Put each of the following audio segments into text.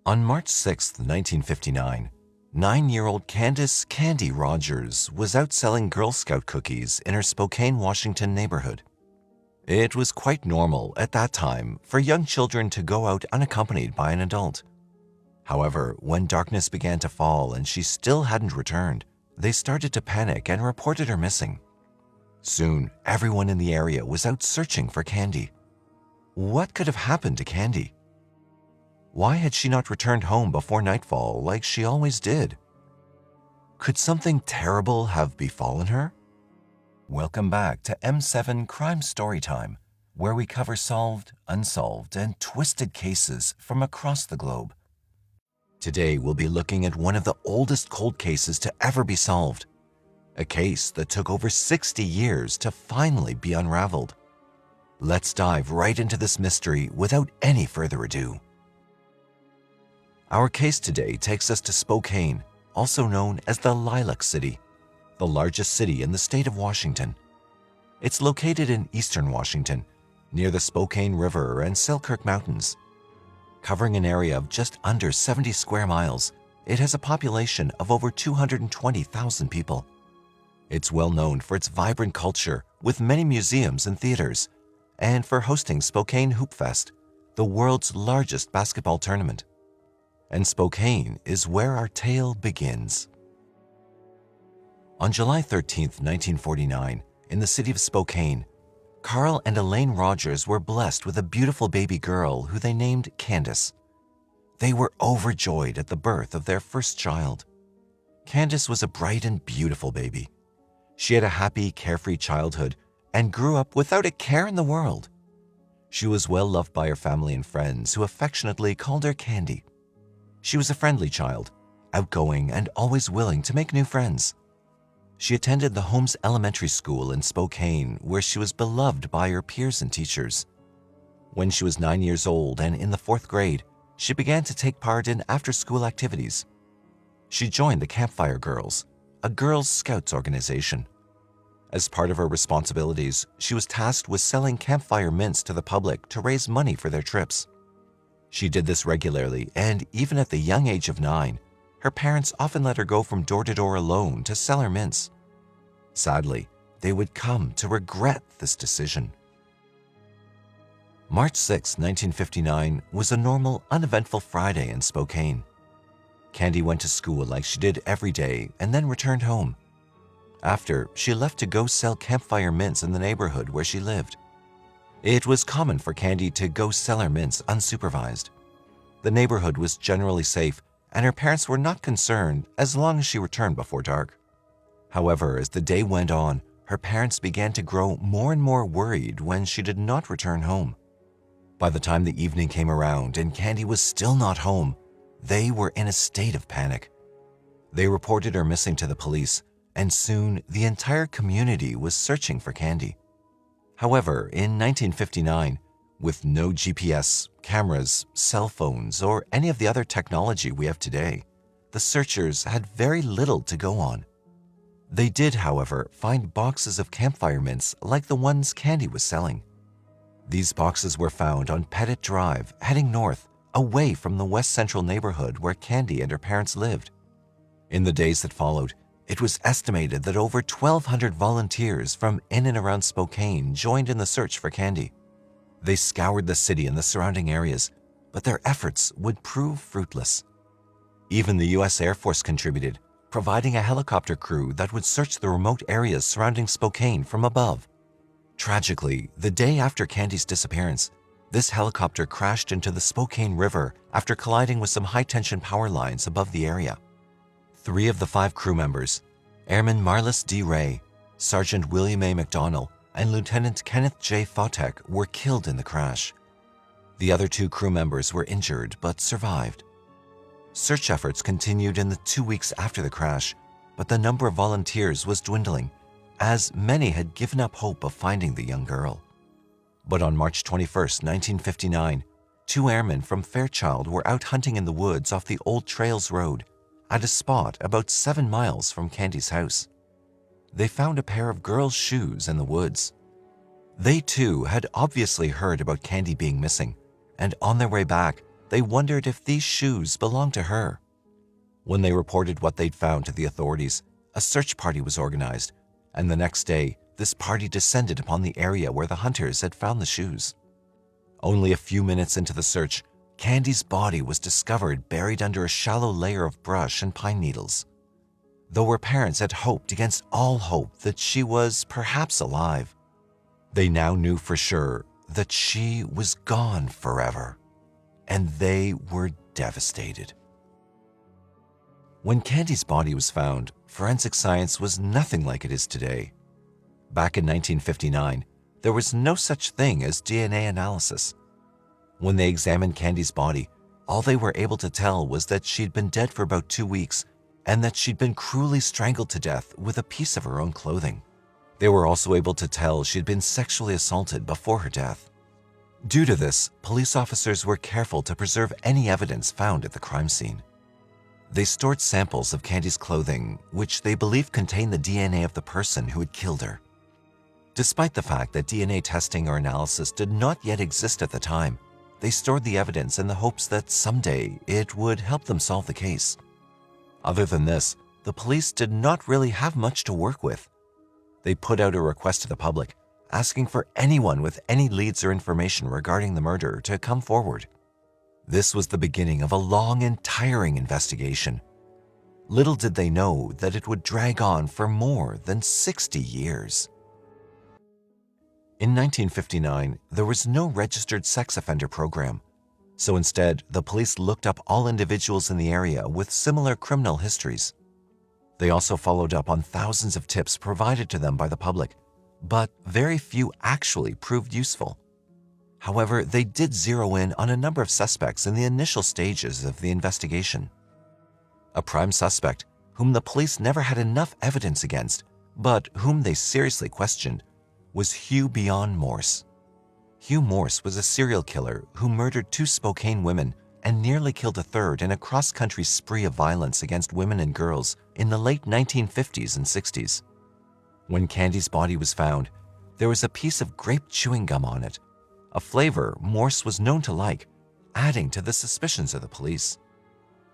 On March 6, 1959, 9-year-old Candace "Candy" Rogers was out selling Girl Scout cookies in her Spokane, Washington neighborhood. It was quite normal at that time for young children to go out unaccompanied by an adult. However, when darkness began to fall and she still hadn't returned, they started to panic and reported her missing. Soon, everyone in the area was out searching for Candy. What could have happened to Candy? Why had she not returned home before nightfall like she always did? Could something terrible have befallen her? Welcome back to M7 Crime Storytime, where we cover solved, unsolved, and twisted cases from across the globe. Today we'll be looking at one of the oldest cold cases to ever be solved, a case that took over 60 years to finally be unraveled. Let's dive right into this mystery without any further ado. Our case today takes us to Spokane, also known as the Lilac City, the largest city in the state of Washington. It's located in eastern Washington, near the Spokane River and Selkirk Mountains. Covering an area of just under 70 square miles, it has a population of over 220,000 people. It's well known for its vibrant culture with many museums and theaters, and for hosting Spokane Hoop Fest, the world's largest basketball tournament. And Spokane is where our tale begins. On July 13, 1949, in the city of Spokane, Carl and Elaine Rogers were blessed with a beautiful baby girl who they named Candace. They were overjoyed at the birth of their first child. Candace was a bright and beautiful baby. She had a happy, carefree childhood and grew up without a care in the world. She was well loved by her family and friends who affectionately called her Candy. She was a friendly child, outgoing and always willing to make new friends. She attended the Holmes Elementary School in Spokane, where she was beloved by her peers and teachers. When she was 9 years old and in the 4th grade, she began to take part in after-school activities. She joined the Campfire Girls, a Girls Scouts organization. As part of her responsibilities, she was tasked with selling campfire mints to the public to raise money for their trips. She did this regularly, and even at the young age of 9, her parents often let her go from door to door alone to sell her mints. Sadly, they would come to regret this decision. March 6, 1959 was a normal, uneventful Friday in Spokane. Candy went to school like she did every day and then returned home. After, she left to go sell campfire mints in the neighborhood where she lived. It was common for Candy to go sell her mints unsupervised. The neighborhood was generally safe, and her parents were not concerned as long as she returned before dark. However, as the day went on, her parents began to grow more and more worried when she did not return home. By the time the evening came around and Candy was still not home, they were in a state of panic. They reported her missing to the police, and soon the entire community was searching for Candy. However, in 1959, with no GPS, cameras, cell phones, or any of the other technology we have today, the searchers had very little to go on. They did, however, find boxes of campfire mints like the ones Candy was selling. These boxes were found on Pettit Drive, heading north, away from the west central neighborhood where Candy and her parents lived. In the days that followed, it was estimated that over 1,200 volunteers from in and around Spokane joined in the search for Candy. They scoured the city and the surrounding areas, but their efforts would prove fruitless. Even the U.S. Air Force contributed, providing a helicopter crew that would search the remote areas surrounding Spokane from above. Tragically, the day after Candy's disappearance, this helicopter crashed into the Spokane River after colliding with some high-tension power lines above the area. 3 of the 5 crew members, Airman Marlis D. Ray, Sergeant William A. McDonnell, and Lieutenant Kenneth J. Fotek were killed in the crash. The other 2 crew members were injured but survived. Search efforts continued in the 2 weeks after the crash, but the number of volunteers was dwindling, as many had given up hope of finding the young girl. But on March 21, 1959, 2 airmen from Fairchild were out hunting in the woods off the Old Trails Road, at a spot about 7 miles from Candy's house. They found a pair of girls' shoes in the woods. They too had obviously heard about Candy being missing, and on their way back, they wondered if these shoes belonged to her. When they reported what they'd found to the authorities, a search party was organized, and the next day, this party descended upon the area where the hunters had found the shoes. Only a few minutes into the search, Candy's body was discovered buried under a shallow layer of brush and pine needles. Though her parents had hoped against all hope that she was perhaps alive, they now knew for sure that she was gone forever, and they were devastated. When Candy's body was found, forensic science was nothing like it is today. Back in 1959, there was no such thing as DNA analysis. When they examined Candy's body, all they were able to tell was that she'd been dead for about 2 weeks and that she'd been cruelly strangled to death with a piece of her own clothing. They were also able to tell she'd been sexually assaulted before her death. Due to this, police officers were careful to preserve any evidence found at the crime scene. They stored samples of Candy's clothing, which they believed contained the DNA of the person who had killed her. Despite the fact that DNA testing or analysis did not yet exist at the time, they stored the evidence in the hopes that someday it would help them solve the case. Other than this, the police did not really have much to work with. They put out a request to the public, asking for anyone with any leads or information regarding the murder to come forward. This was the beginning of a long and tiring investigation. Little did they know that it would drag on for more than 60 years. In 1959, there was no registered sex offender program, so instead, the police looked up all individuals in the area with similar criminal histories. They also followed up on thousands of tips provided to them by the public, but very few actually proved useful. However, they did zero in on a number of suspects in the initial stages of the investigation. A prime suspect, whom the police never had enough evidence against, but whom they seriously questioned, was Hugh Beyond Morse. Hugh Morse was a serial killer who murdered 2 Spokane women and nearly killed a third in a cross-country spree of violence against women and girls in the late 1950s and 60s. When Candy's body was found, there was a piece of grape chewing gum on it, a flavor Morse was known to like, adding to the suspicions of the police.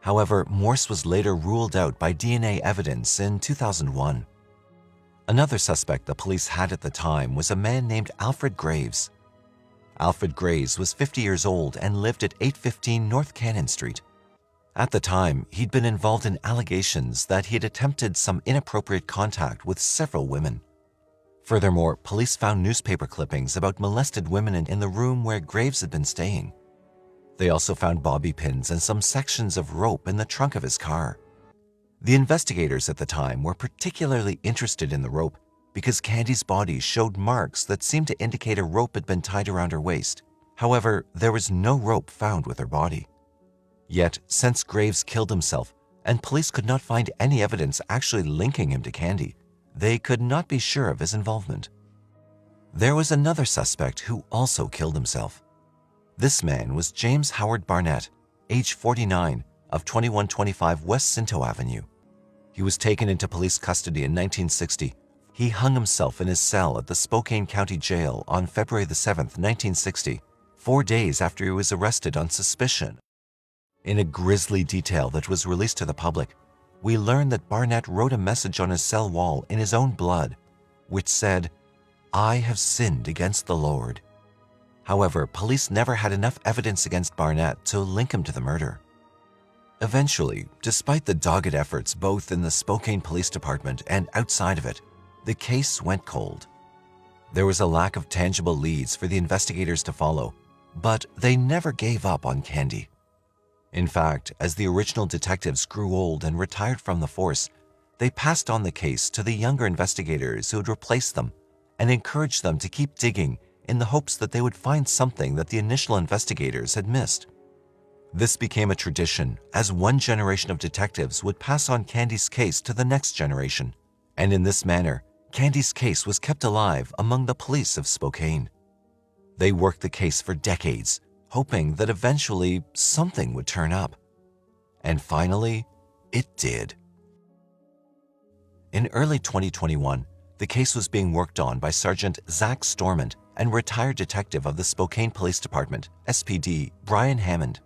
However, Morse was later ruled out by DNA evidence in 2001. Another suspect the police had at the time was a man named Alfred Graves. Alfred Graves was 50 years old and lived at 815 North Cannon Street. At the time, he'd been involved in allegations that he had attempted some inappropriate contact with several women. Furthermore, police found newspaper clippings about molested women in the room where Graves had been staying. They also found bobby pins and some sections of rope in the trunk of his car. The investigators at the time were particularly interested in the rope because Candy's body showed marks that seemed to indicate a rope had been tied around her waist. However, there was no rope found with her body. Yet, since Graves killed himself and police could not find any evidence actually linking him to Candy, they could not be sure of his involvement. There was another suspect who also killed himself. This man was James Howard Barnett, age 49, of 2125 West Sinto Avenue. He was taken into police custody in 1960. He hung himself in his cell at the Spokane County Jail on February 7, 1960, 4 days after he was arrested on suspicion. In a grisly detail that was released to the public, we learned that Barnett wrote a message on his cell wall in his own blood, which said, "I have sinned against the Lord." However, police never had enough evidence against Barnett to link him to the murder. Eventually, despite the dogged efforts both in the Spokane Police Department and outside of it, the case went cold. There was a lack of tangible leads for the investigators to follow, but they never gave up on Candy. In fact, as the original detectives grew old and retired from the force, they passed on the case to the younger investigators who had replaced them and encouraged them to keep digging in the hopes that they would find something that the initial investigators had missed. This became a tradition as one generation of detectives would pass on Candy's case to the next generation, and in this manner, Candy's case was kept alive among the police of Spokane. They worked the case for decades, hoping that eventually something would turn up. And finally, it did. In early 2021, the case was being worked on by Sergeant Zach Stormont and retired detective of the Spokane Police Department, SPD, Brian Hammond.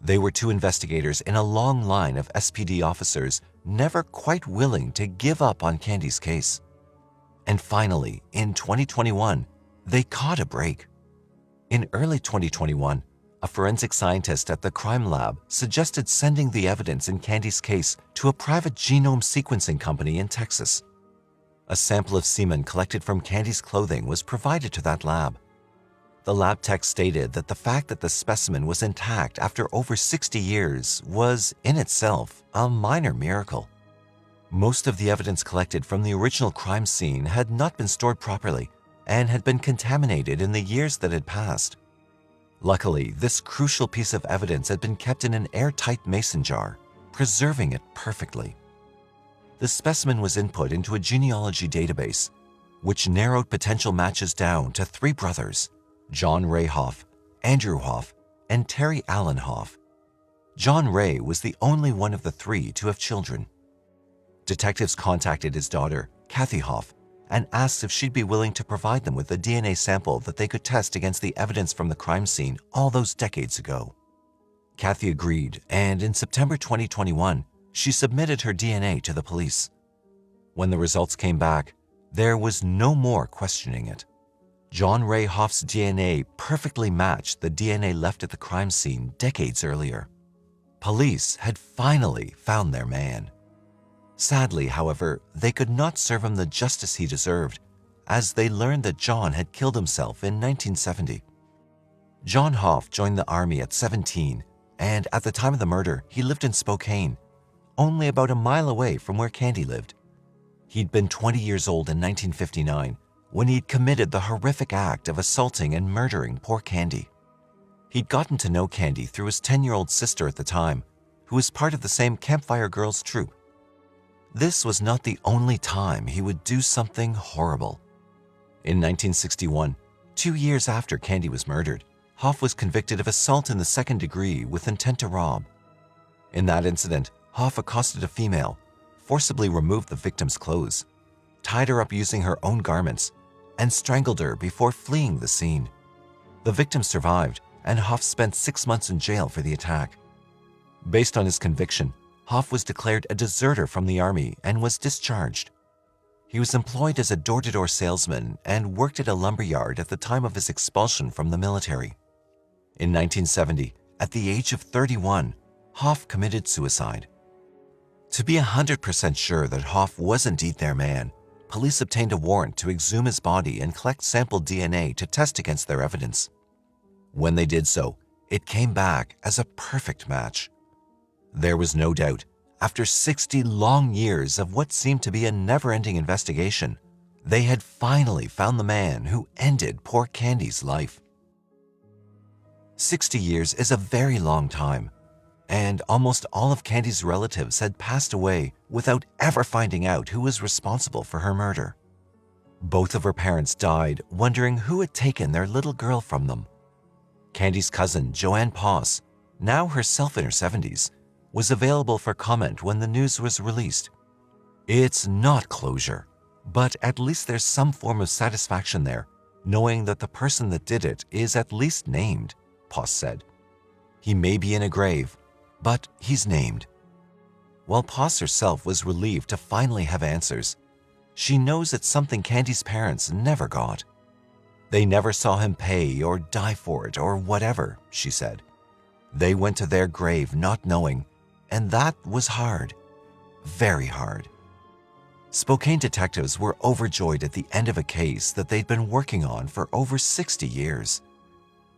They were two investigators in a long line of SPD officers never quite willing to give up on Candy's case. And finally, in 2021, they caught a break. In early 2021, a forensic scientist at the crime lab suggested sending the evidence in Candy's case to a private genome sequencing company in Texas. A sample of semen collected from Candy's clothing was provided to that lab. The lab tech stated that the fact that the specimen was intact after over 60 years was, in itself, a minor miracle. Most of the evidence collected from the original crime scene had not been stored properly and had been contaminated in the years that had passed. Luckily, this crucial piece of evidence had been kept in an airtight mason jar, preserving it perfectly. The specimen was input into a genealogy database, which narrowed potential matches down to 3 brothers, John Ray Hoff, Andrew Hoff, and Terry Allen Hoff. John Ray was the only one of the 3 to have children. Detectives contacted his daughter, Kathy Hoff, and asked if she'd be willing to provide them with a DNA sample that they could test against the evidence from the crime scene all those decades ago. Kathy agreed, and in September 2021, she submitted her DNA to the police. When the results came back, there was no more questioning it. John Ray Hoff's DNA perfectly matched the DNA left at the crime scene decades earlier. Police had finally found their man. Sadly, however, they could not serve him the justice he deserved, as they learned that John had killed himself in 1970. John Hoff joined the Army at 17, and at the time of the murder, he lived in Spokane, only about a mile away from where Candy lived. He'd been 20 years old in 1959 when he'd committed the horrific act of assaulting and murdering poor Candy. He'd gotten to know Candy through his 10-year-old sister at the time, who was part of the same Campfire Girls troupe. This was not the only time he would do something horrible. In 1961, 2 years after Candy was murdered, Hoff was convicted of assault in the second degree with intent to rob. In that incident, Hoff accosted a female, forcibly removed the victim's clothes, tied her up using her own garments, and strangled her before fleeing the scene. The victim survived, and Hoff spent 6 months in jail for the attack. Based on his conviction, Hoff was declared a deserter from the Army and was discharged. He was employed as a door-to-door salesman and worked at a lumber yard at the time of his expulsion from the military. In 1970, at the age of 31, Hoff committed suicide. To be 100% sure that Hoff was indeed their man, police obtained a warrant to exhume his body and collect sample DNA to test against their evidence. When they did so, it came back as a perfect match. There was no doubt, after 60 long years of what seemed to be a never-ending investigation, they had finally found the man who ended poor Candy's life. 60 years is a very long time, and almost all of Candy's relatives had passed away without ever finding out who was responsible for her murder. Both of her parents died wondering who had taken their little girl from them. Candy's cousin, Joanne Poss, now herself in her 70s, was available for comment when the news was released. It's not closure, but at least there's some form of satisfaction there, knowing that the person that did it is at least named, Poss said. He may be in a grave, but he's named. While Poss herself was relieved to finally have answers, she knows it's something Candy's parents never got. They never saw him pay or die for it or whatever, she said. They went to their grave not knowing, and that was hard, very hard. Spokane detectives were overjoyed at the end of a case that they'd been working on for over 60 years.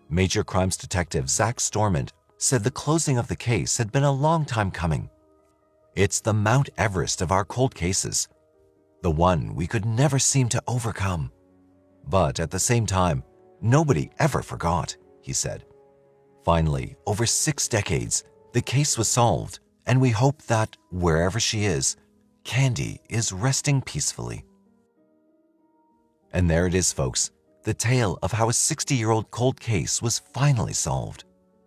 Major Crimes Detective Zach Stormont said the closing of the case had been a long time coming. It's the Mount Everest of our cold cases, the one we could never seem to overcome. But at the same time, nobody ever forgot, he said. Finally, over 6 decades, the case was solved, and we hope that, wherever she is, Candy is resting peacefully. And there it is, folks, the tale of how a 60-year-old cold case was finally solved.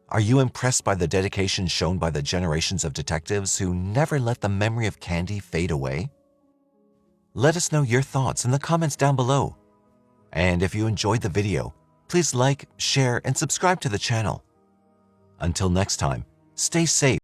Are you impressed by the dedication shown by the generations of detectives who never let the memory of Candy fade away? Let us know your thoughts in the comments down below. And if you enjoyed the video, please like, share, and subscribe to the channel. Until next time, Stay safe.